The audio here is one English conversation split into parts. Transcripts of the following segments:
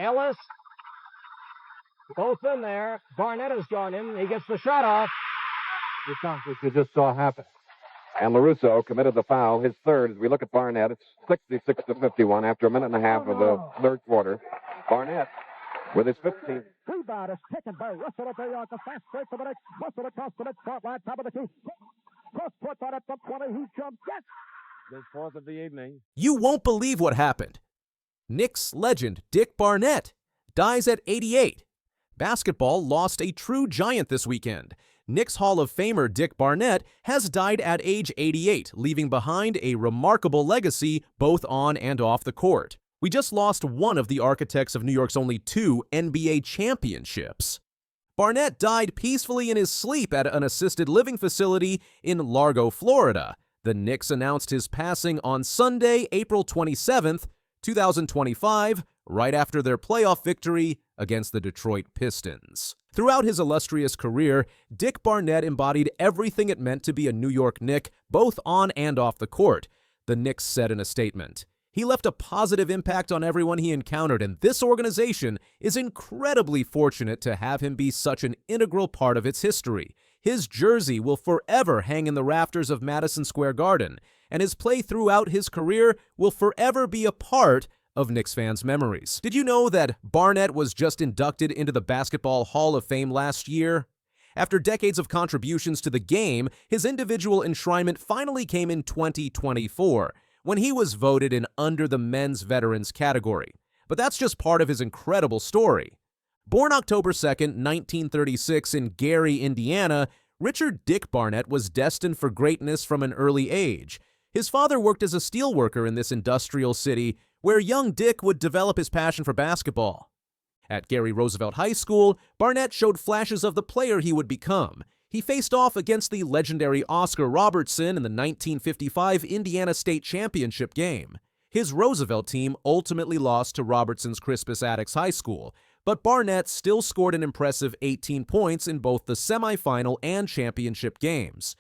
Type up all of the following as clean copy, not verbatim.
Ellis, both in there. Barnett has gone in. He gets the shot off. The count which you just saw happen. And LaRusso committed the foul, his third. As we look at Barnett, it's 66-51 after a minute and a half of the third quarter. Barnett with his 15th. Rebound is taken by Russell at the York. A fast break for the Knicks. Russell across the Knicks front line, top of the key. Cross court right up the 20. He jumped. Yes. The fourth of the evening. You won't believe what happened. Knicks legend Dick Barnett dies at 88. Basketball lost a true giant this weekend. Knicks Hall of Famer Dick Barnett has died at age 88, leaving behind a remarkable legacy both on and off the court. We just lost one of the architects of New York's only 2 NBA championships. Barnett died peacefully in his sleep at an assisted living facility in Largo, Florida. The Knicks announced his passing on Sunday, April 27th, 2025, right after their playoff victory against the Detroit Pistons. Throughout his illustrious career, Dick Barnett embodied everything it meant to be a New York Knick, both on and off the court, the Knicks said in a statement. He left a positive impact on everyone he encountered, and this organization is incredibly fortunate to have him be such an integral part of its history. His jersey will forever hang in the rafters of Madison Square Garden, and his play throughout his career will forever be a part of Knicks fans' memories. Did you know that Barnett was just inducted into the Basketball Hall of Fame last year? After decades of contributions to the game, his individual enshrinement finally came in 2024, when he was voted in under the men's veterans category. But that's just part of his incredible story. Born October 2nd, 1936 in Gary, Indiana, Richard Dick Barnett was destined for greatness from an early age. His father worked as a steelworker in this industrial city, where young Dick would develop his passion for basketball. At Gary Roosevelt High School, Barnett showed flashes of the player he would become. He faced off against the legendary Oscar Robertson in the 1955 Indiana State Championship game. His Roosevelt team ultimately lost to Robertson's Crispus Attucks High School, but Barnett still scored an impressive 18 points in both the semifinal and championship games.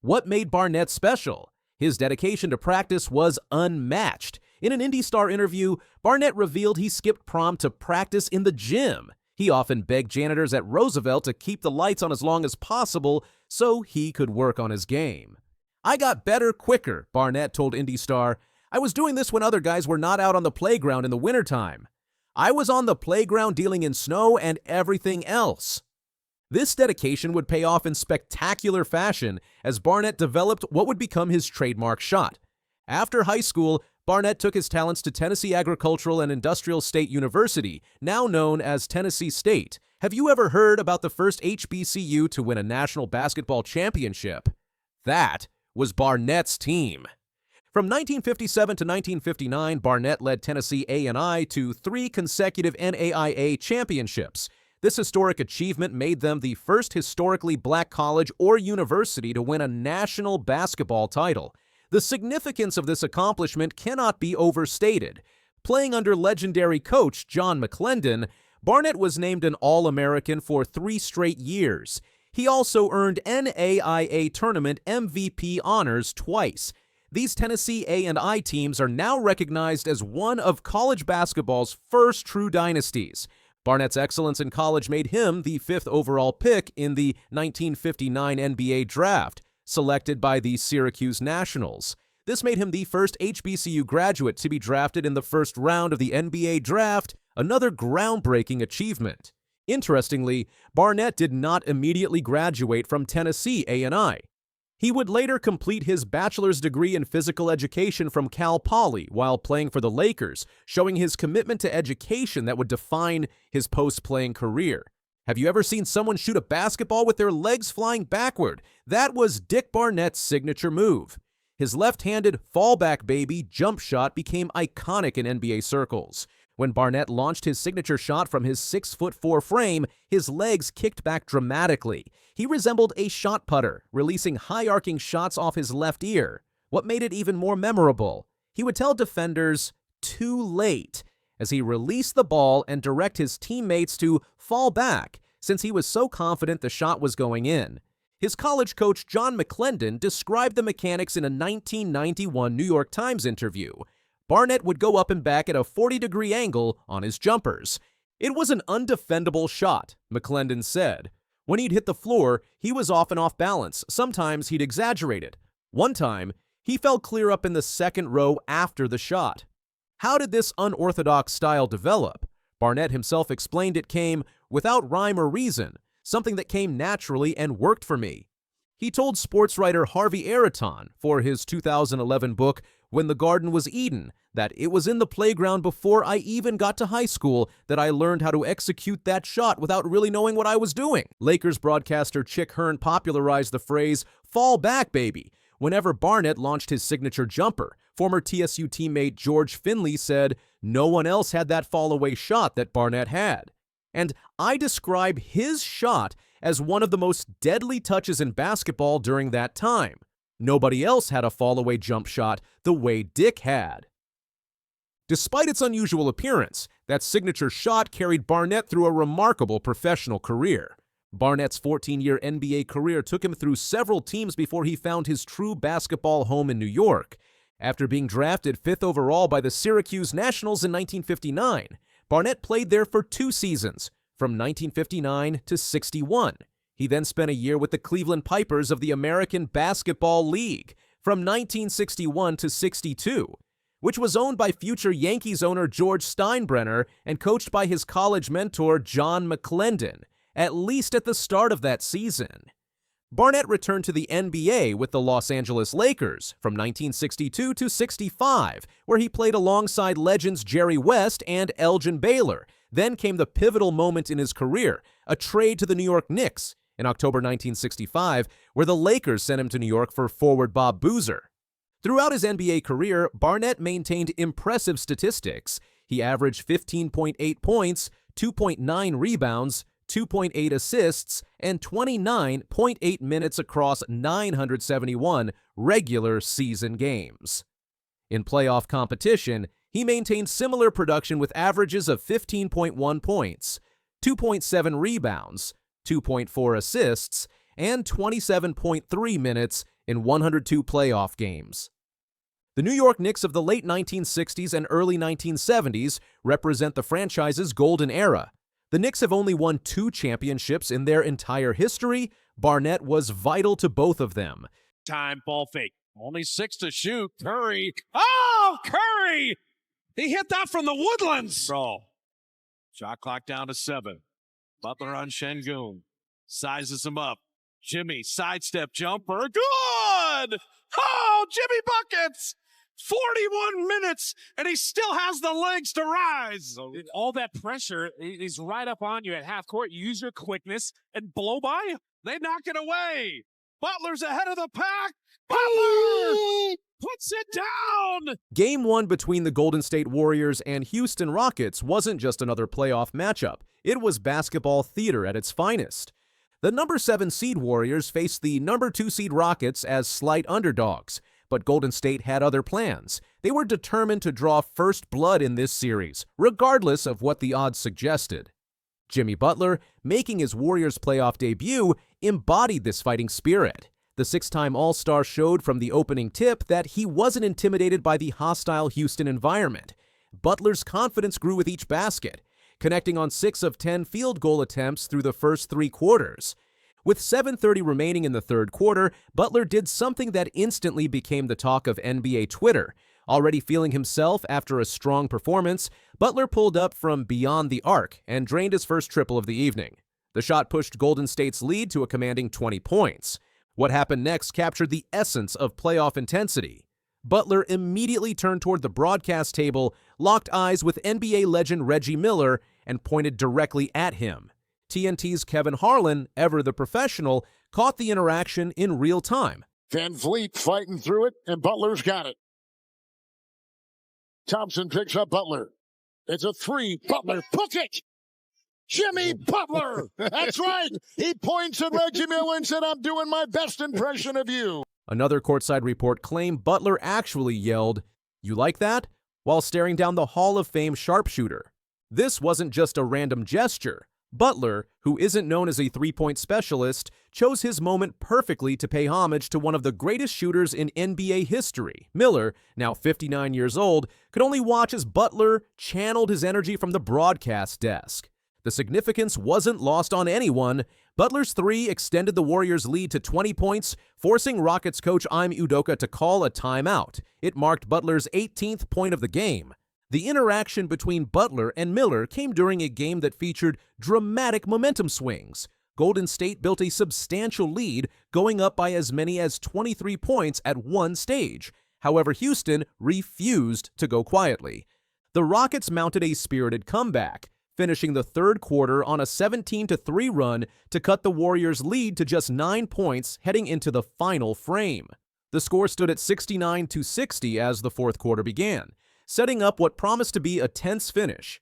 What made Barnett special? His dedication to practice was unmatched. In an Indy Star interview, Barnett revealed he skipped prom to practice in the gym. He often begged janitors at Roosevelt to keep the lights on as long as possible so he could work on his game. "I got better quicker," Barnett told Indy Star. "I was doing this when other guys were not out on the playground in the wintertime. I was on the playground dealing in snow and everything else." This dedication would pay off in spectacular fashion as Barnett developed what would become his trademark shot. After high school, Barnett took his talents to Tennessee Agricultural and Industrial State University, now known as Tennessee State. Have you ever heard about the first HBCU to win a national basketball championship? That was Barnett's team. From 1957 to 1959, Barnett led Tennessee A&I to 3 consecutive NAIA championships. This historic achievement made them the first historically black college or university to win a national basketball title. The significance of this accomplishment cannot be overstated. Playing under legendary coach John McClendon, Barnett was named an All-American for 3 straight years. He also earned NAIA tournament MVP honors twice. These Tennessee A&I teams are now recognized as one of college basketball's first true dynasties. Barnett's excellence in college made him the 5th overall pick in the 1959 NBA draft, selected by the Syracuse Nationals. This made him the first HBCU graduate to be drafted in the first round of the NBA draft, another groundbreaking achievement. Interestingly, Barnett did not immediately graduate from Tennessee A&I. He would later complete his bachelor's degree in physical education from Cal Poly while playing for the Lakers, showing his commitment to education that would define his post-playing career. Have you ever seen someone shoot a basketball with their legs flying backward? That was Dick Barnett's signature move. His left-handed fallback baby jump shot became iconic in NBA circles. When Barnett launched his signature shot from his 6'4" frame, his legs kicked back dramatically. He resembled a shot putter, releasing high-arcing shots off his left ear. What made it even more memorable? He would tell defenders, "too late," as he released the ball and direct his teammates to fall back, since he was so confident the shot was going in. His college coach John McClendon described the mechanics in a 1991 New York Times interview. Barnett would go up and back at a 40-degree angle on his jumpers. It was an undefendable shot, McClendon said. When he'd hit the floor, he was often off balance. Sometimes he'd exaggerate it. One time, he fell clear up in the second row after the shot. How did this unorthodox style develop? Barnett himself explained it came without rhyme or reason, something that came naturally and worked for me. He told sports writer Harvey Araton for his 2011 book, When the Garden Was Eden, that it was in the playground before I even got to high school that I learned how to execute that shot without really knowing what I was doing. Lakers broadcaster Chick Hearn popularized the phrase, "fall back, baby," whenever Barnett launched his signature jumper. Former TSU teammate George Finley said, "No one else had that fall-away shot that Barnett had." And I describe his shot as one of the most deadly touches in basketball during that time. Nobody else had a fall-away jump shot the way Dick had. Despite its unusual appearance, that signature shot carried Barnett through a remarkable professional career. Barnett's 14-year NBA career took him through several teams before he found his true basketball home in New York. After being drafted 5th overall by the Syracuse Nationals in 1959, Barnett played there for 2 seasons, from 1959 to 61. He then spent a year with the Cleveland Pipers of the American Basketball League, from 1961 to 62, which was owned by future Yankees owner George Steinbrenner and coached by his college mentor John McClendon, at least at the start of that season. Barnett returned to the NBA with the Los Angeles Lakers from 1962 to 65, where he played alongside legends Jerry West and Elgin Baylor. Then came the pivotal moment in his career, a trade to the New York Knicks in October 1965, where the Lakers sent him to New York for forward Bob Boozer. Throughout his NBA career, Barnett maintained impressive statistics. He averaged 15.8 points, 2.9 rebounds, 2.8 assists, and 29.8 minutes across 971 regular season games. In playoff competition, he maintained similar production with averages of 15.1 points, 2.7 rebounds, 2.4 assists, and 27.3 minutes in 102 playoff games. The New York Knicks of the late 1960s and early 1970s represent the franchise's golden era. The Knicks have only won 2 championships in their entire history. Barnett was vital to both of them. Time, ball fake. Only 6 to shoot. Curry. Oh, Curry! He hit that from the Woodlands. Bro. Shot clock down to 7. Butler on Şengün. Sizes him up. Jimmy, sidestep jumper. Good! Oh, Jimmy buckets! 41 minutes, and he still has the legs to rise. All that pressure is right up on you at half court. Use your quickness and blow by him. They knock it away. Butler's ahead of the pack. Butler puts it down. Game 1 between the Golden State Warriors and Houston Rockets wasn't just another playoff matchup. It was basketball theater at its finest. The number 7 seed Warriors faced the number 2 seed Rockets as slight underdogs. But Golden State had other plans. They were determined to draw first blood in this series, regardless of what the odds suggested. Jimmy Butler, making his Warriors playoff debut, embodied this fighting spirit. The 6-time All-Star showed from the opening tip that he wasn't intimidated by the hostile Houston environment. Butler's confidence grew with each basket, connecting on 6 of 10 field goal attempts through the first 3 quarters. With 7:30 remaining in the third quarter, Butler did something that instantly became the talk of NBA Twitter. Already feeling himself after a strong performance, Butler pulled up from beyond the arc and drained his first triple of the evening. The shot pushed Golden State's lead to a commanding 20 points. What happened next captured the essence of playoff intensity. Butler immediately turned toward the broadcast table, locked eyes with NBA legend Reggie Miller, and pointed directly at him. TNT's Kevin Harlan, ever the professional, caught the interaction in real time. Van Vliet fighting through it, and Butler's got it. Thompson picks up Butler. It's a 3. Butler puts it. Jimmy Butler. That's right. He points at Reggie Miller and said, "I'm doing my best impression of you." Another courtside report claimed Butler actually yelled, "You like that?" while staring down the Hall of Fame sharpshooter. This wasn't just a random gesture. Butler, who isn't known as a 3-point specialist, chose his moment perfectly to pay homage to one of the greatest shooters in NBA history. Miller, now 59 years old, could only watch as Butler channeled his energy from the broadcast desk. The significance wasn't lost on anyone. Butler's three extended the Warriors' lead to 20 points, forcing Rockets coach Ime Udoka to call a timeout. It marked Butler's 18th point of the game. The interaction between Butler and Miller came during a game that featured dramatic momentum swings. Golden State built a substantial lead, going up by as many as 23 points at one stage. However, Houston refused to go quietly. The Rockets mounted a spirited comeback, finishing the third quarter on a 17-3 run to cut the Warriors' lead to just 9 points heading into the final frame. The score stood at 69-60 as the fourth quarter began, setting up what promised to be a tense finish.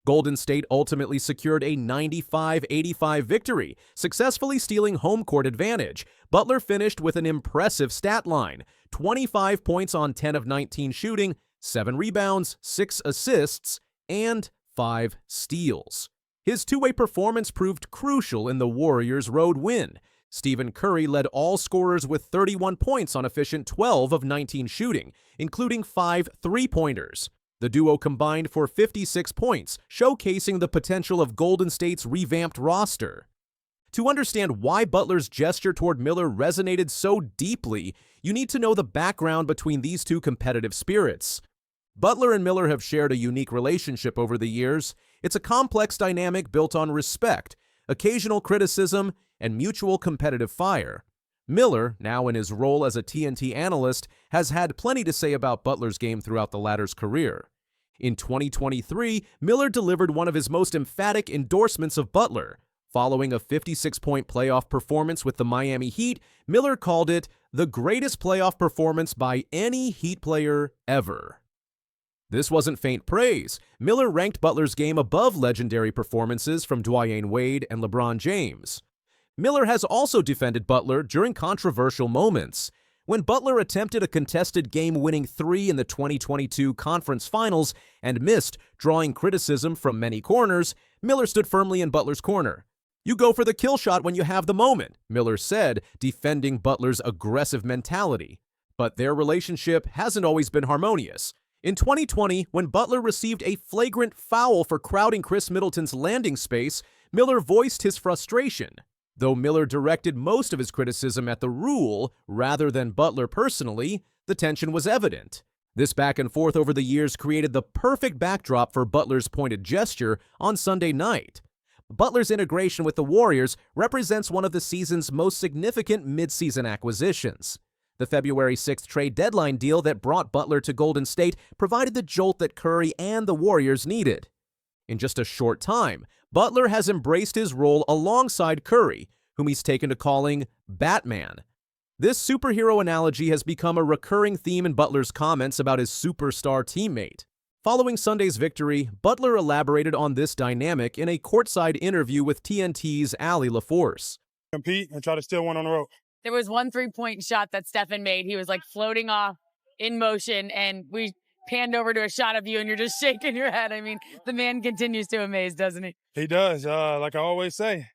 Golden State ultimately secured a 95-85 victory, successfully stealing home court advantage. Butler finished with an impressive stat line: 25 points on 10 of 19 shooting, 7 rebounds, 6 assists, and 5 steals. His two-way performance proved crucial in the Warriors' road win. Stephen Curry led all scorers with 31 points on efficient 12 of 19 shooting, including 5 three-pointers. The duo combined for 56 points, showcasing the potential of Golden State's revamped roster. To understand why Butler's gesture toward Miller resonated so deeply, you need to know the background between these two competitive spirits. Butler and Miller have shared a unique relationship over the years. It's a complex dynamic built on respect, occasional criticism, and mutual competitive fire. Miller, now in his role as a TNT analyst, has had plenty to say about Butler's game throughout the latter's career. In 2023, Miller delivered one of his most emphatic endorsements of Butler. Following a 56-point playoff performance with the Miami Heat, Miller called it the greatest playoff performance by any Heat player ever. This wasn't faint praise. Miller ranked Butler's game above legendary performances from Dwyane Wade and LeBron James. Miller has also defended Butler during controversial moments. When Butler attempted a contested game-winning three in the 2022 Conference Finals and missed, drawing criticism from many corners, Miller stood firmly in Butler's corner. "You go for the kill shot when you have the moment," Miller said, defending Butler's aggressive mentality. But their relationship hasn't always been harmonious. In 2020, when Butler received a flagrant foul for crowding Chris Middleton's landing space, Miller voiced his frustration. Though Miller directed most of his criticism at the rule rather than Butler personally, the tension was evident. This back and forth over the years created the perfect backdrop for Butler's pointed gesture on Sunday night. Butler's integration with the Warriors represents one of the season's most significant midseason acquisitions. The February 6th trade deadline deal that brought Butler to Golden State provided the jolt that Curry and the Warriors needed. In just a short time, Butler has embraced his role alongside Curry, whom he's taken to calling Batman. This superhero analogy has become a recurring theme in Butler's comments about his superstar teammate. Following Sunday's victory, Butler elaborated on this dynamic in a courtside interview with TNT's Allie LaForce. Compete and try to steal one on the road. There was one three-point shot that Stephen made. He was like floating off in motion, and we panned over to a shot of you, and you're just shaking your head. I mean, the man continues to amaze, doesn't he? He does. Like I always say,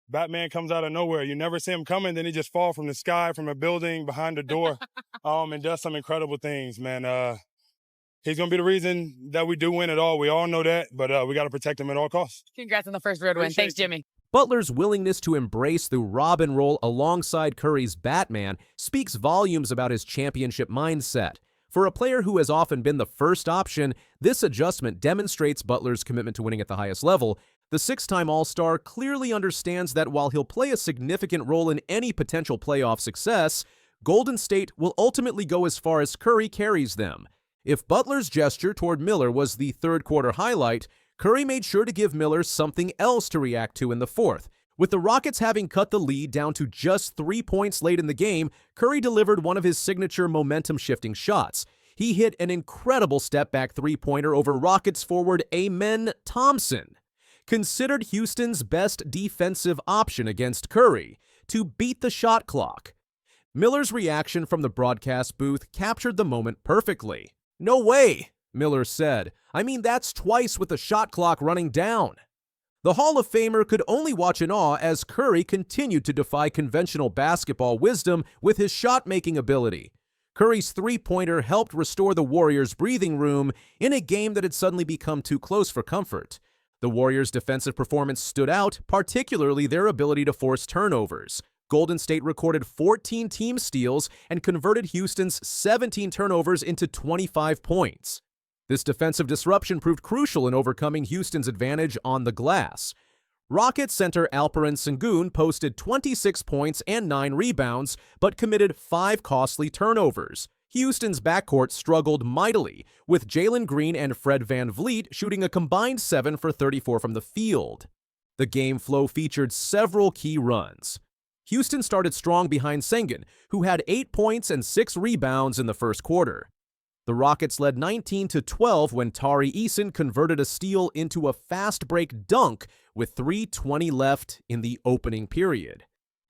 Batman comes out of nowhere. You never see him coming, then he just falls from the sky, from a building, behind a door, and does some incredible things, man. He's going to be the reason that we do win it all. We all know that, but we got to protect him at all costs. Congrats on the first road win. Thanks, Jimmy. Butler's willingness to embrace the Robin role alongside Curry's Batman speaks volumes about his championship mindset. For a player who has often been the first option, this adjustment demonstrates Butler's commitment to winning at the highest level. The six-time All-Star clearly understands that while he'll play a significant role in any potential playoff success, Golden State will ultimately go as far as Curry carries them. If Butler's gesture toward Miller was the third-quarter highlight, Curry made sure to give Miller something else to react to in the fourth. With the Rockets having cut the lead down to just 3 points late in the game, Curry delivered one of his signature momentum-shifting shots. He hit an incredible step-back three-pointer over Rockets forward Amen Thompson, considered Houston's best defensive option against Curry, to beat the shot clock. Miller's reaction from the broadcast booth captured the moment perfectly. "No way," Miller said. "I mean, that's twice with the shot clock running down." The Hall of Famer could only watch in awe as Curry continued to defy conventional basketball wisdom with his shot-making ability. Curry's three-pointer helped restore the Warriors' breathing room in a game that had suddenly become too close for comfort. The Warriors' defensive performance stood out, particularly their ability to force turnovers. Golden State recorded 14 team steals and converted Houston's 17 turnovers into 25 points. This defensive disruption proved crucial in overcoming Houston's advantage on the glass. Rockets center Alperen Sengun posted 26 points and 9 rebounds, but committed 5 costly turnovers. Houston's backcourt struggled mightily, with Jalen Green and Fred VanVleet shooting a combined 7 for 34 from the field. The game flow featured several key runs. Houston started strong behind Sengun, who had 8 points and 6 rebounds in the first quarter. The Rockets led 19-12 when Tari Eason converted a steal into a fast-break dunk with 3:20 left in the opening period.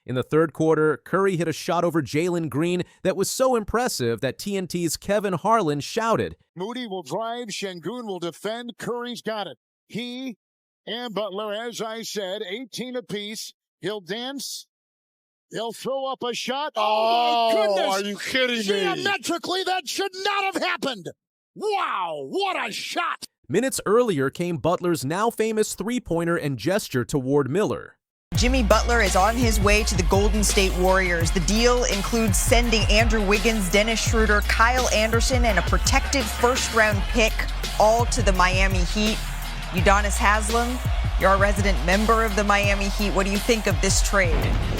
In the third quarter, Curry hit a shot over Jalen Green that was so impressive that TNT's Kevin Harlan shouted, Moody will drive, Sengun will defend, Curry's got it. He and Butler, as I said, 18 apiece. He'll dance. He'll throw up a shot. Oh, my goodness. Are you kidding me? Geometrically, that should not have happened. Wow, what a shot. Minutes earlier came Butler's now famous three-pointer and gesture toward Miller. Jimmy Butler is on his way to the Golden State Warriors. The deal includes sending Andrew Wiggins, Dennis Schroeder, Kyle Anderson, and a protected first-round pick, all to the Miami Heat. Udonis Haslem, you're a resident member of the Miami Heat. What do you think of this trade?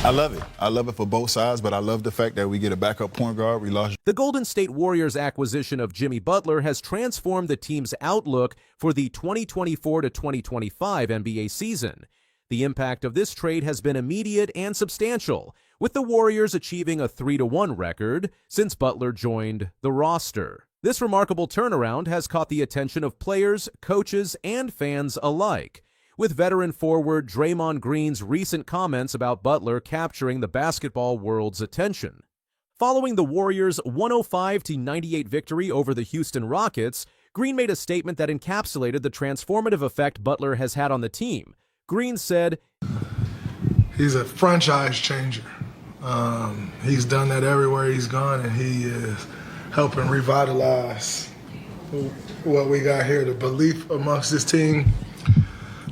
I love it. I love it for both sides, but I love the fact that we get a backup point guard. We lost. The Golden State Warriors' acquisition of Jimmy Butler has transformed the team's outlook for the 2024 to 2025 NBA season. The impact of this trade has been immediate and substantial, with the Warriors achieving a 3-1 record since Butler joined the roster. This remarkable turnaround has caught the attention of players, coaches, and fans alike, with veteran forward Draymond Green's recent comments about Butler capturing the basketball world's attention. Following the Warriors' 105-98 victory over the Houston Rockets, Green made a statement that encapsulated the transformative effect Butler has had on the team. Green said, he's a franchise changer. He's done that everywhere he's gone, and he is helping revitalize what we got here, the belief amongst this team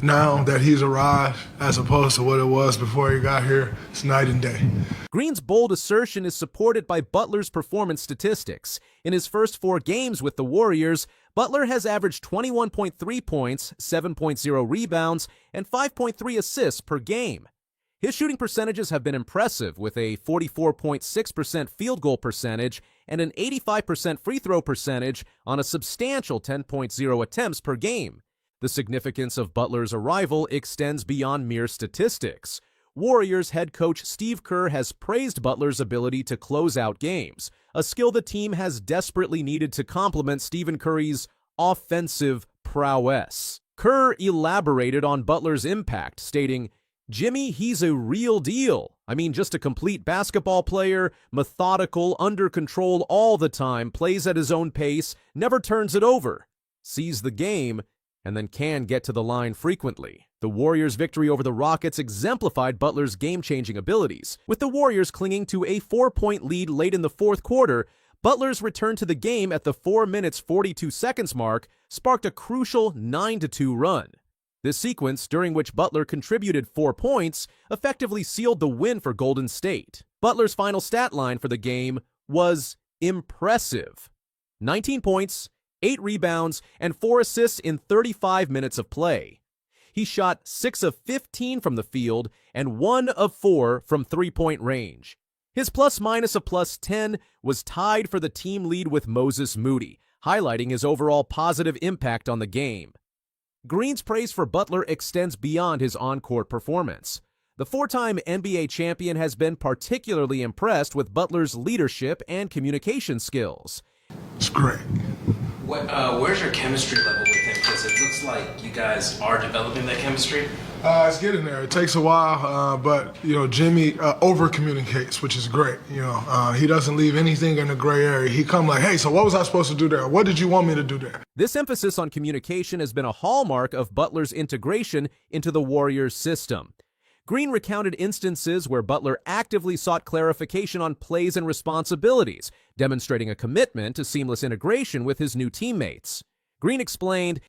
now that he's arrived as opposed to what it was before he got here. It's night and day. Green's bold assertion is supported by Butler's performance statistics. In his first 4 games with the Warriors, Butler has averaged 21.3 points, 7.0 rebounds, and 5.3 assists per game. His shooting percentages have been impressive, with a 44.6% field goal percentage and an 85% free throw percentage on a substantial 10.0 attempts per game. The significance of Butler's arrival extends beyond mere statistics. Warriors head coach Steve Kerr has praised Butler's ability to close out games, a skill the team has desperately needed to complement Stephen Curry's offensive prowess. Kerr elaborated on Butler's impact, stating, Jimmy, he's a real deal. I mean, just a complete basketball player, methodical, under control all the time, plays at his own pace, never turns it over, sees the game, and then can get to the line frequently. The Warriors' victory over the Rockets exemplified Butler's game-changing abilities. With the Warriors clinging to a 4-point lead late in the fourth quarter, Butler's return to the game at the 4 minutes 42 seconds mark sparked a crucial 9-2 run. This sequence, during which Butler contributed 4 points, effectively sealed the win for Golden State. Butler's final stat line for the game was impressive. 19 points, 8 rebounds, and 4 assists in 35 minutes of play. He shot 6 of 15 from the field and 1 of 4 from three-point range. His plus-minus of +10 was tied for the team lead with Moses Moody, highlighting his overall positive impact on the game. Green's praise for Butler extends beyond his on-court performance. The 4-time NBA champion has been particularly impressed with Butler's leadership and communication skills. It's great. Where's your chemistry level with him? Because it looks like you guys are developing that chemistry? It's getting there. It takes a while, but Jimmy over communicates, which is great. He doesn't leave anything in the gray area. He come like, hey, so what was I supposed to do there? What did you want me to do there? This emphasis on communication has been a hallmark of Butler's integration into the Warriors system. Green recounted instances where Butler actively sought clarification on plays and responsibilities, demonstrating a commitment to seamless integration with his new teammates. Green explained,